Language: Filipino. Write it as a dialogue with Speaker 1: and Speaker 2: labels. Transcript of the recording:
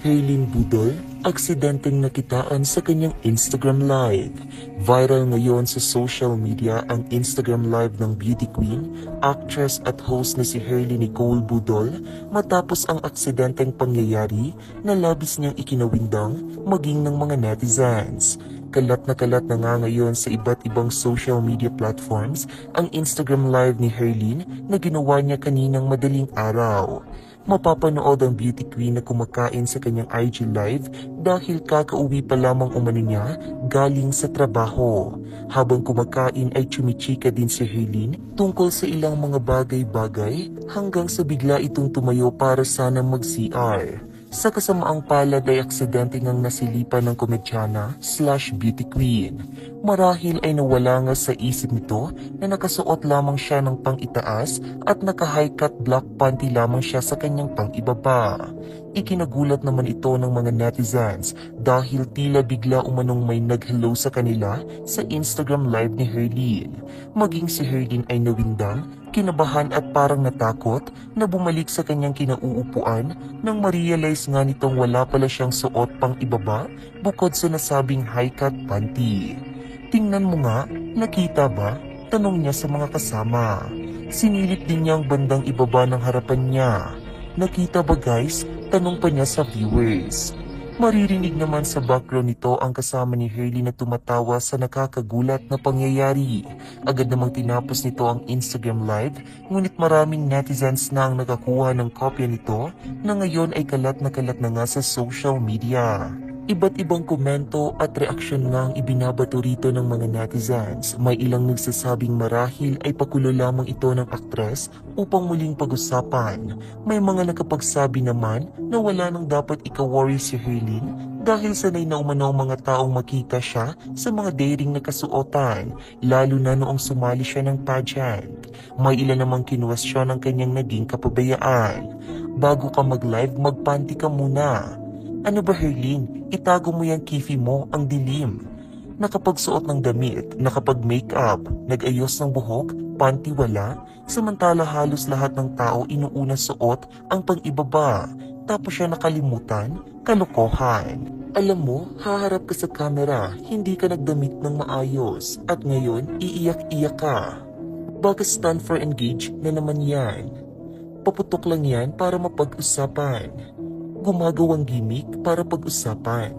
Speaker 1: Hailyn Budol, aksidenteng nakitaan sa kanyang Instagram Live. Viral ngayon sa social media ang Instagram Live ng beauty queen, actress at host na si Hailey Nicole Budol matapos ang aksidenteng pangyayari na labis niyang ikinawindang maging ng mga netizens. Kalat na nga ngayon sa iba't ibang social media platforms ang Instagram Live ni Hailyn na ginawa niya kaninang madaling araw. Mapapanood ang beauty queen na kumakain sa kanyang IG live dahil kakauwi pa lamang umano niya galing sa trabaho. Habang kumakain ay chumichika din si Hailyn tungkol sa ilang mga bagay-bagay hanggang sa bigla itong tumayo para sana mag-CR. Sa kasamaang palad ay aksidente ngang nasilipan ng komedyana/beauty queen. Marahil ay nawala nga sa isip nito na nakasuot lamang siya ng pang-itaas at naka-high cut black panty lamang siya sa kanyang pang-ibaba. Ikinagulat naman ito ng mga netizens dahil tila bigla umanong may nag-hello sa kanila sa Instagram live ni Hailyn. Maging si Hailyn ay nawindang, kinabahan at parang natakot na bumalik sa kanyang kinauupuan nang ma-realize nga nitong wala pala siyang suot pang ibaba bukod sa nasabing high cut panty. Tingnan mo nga, nakita ba? Tanong niya sa mga kasama. Sinilip din niya ang bandang ibaba ng harapan niya. Nakita ba guys? Tanong pa niya sa viewers. Maririnig naman sa background nito ang kasama ni Hailey na tumatawa sa nakakagulat na pangyayari. Agad namang tinapos nito ang Instagram live, ngunit maraming netizens na ang nakakuha ng kopya nito na ngayon ay kalat na nga sa social media. Iba't ibang komento at reaksyon nga ang ibinabato rito ng mga netizens. May ilang nagsasabing marahil ay pakulo lamang ito ng aktres upang muling pag-usapan. May mga nakapagsabi naman na wala nang dapat ika-worry si Hailyn dahil sanay na umano ang mga taong makita siya sa mga daring na kasuotan, lalo na noong sumali siya ng pageant. May ilan namang kinuwestiyon ang kanyang naging kapabayaan. Bago ka mag-live, magpanty ka muna. Ano ba Hailyn? Itago mo yung kifi mo, ang dilim. Nakapagsuot ng damit, nakapag-makeup, nag-ayos ng buhok, panty wala, samantala halos lahat ng tao inuuna suot ang pang-ibaba. Tapos siya nakalimutan, kalokohan. Alam mo, haharap ka sa camera, hindi ka nagdamit ng maayos, at ngayon iiyak-iyak ka. Baka stand for engage na naman yan. Paputok lang yan para mapag-usapan. Gumagawang gimmick para pag-usapan.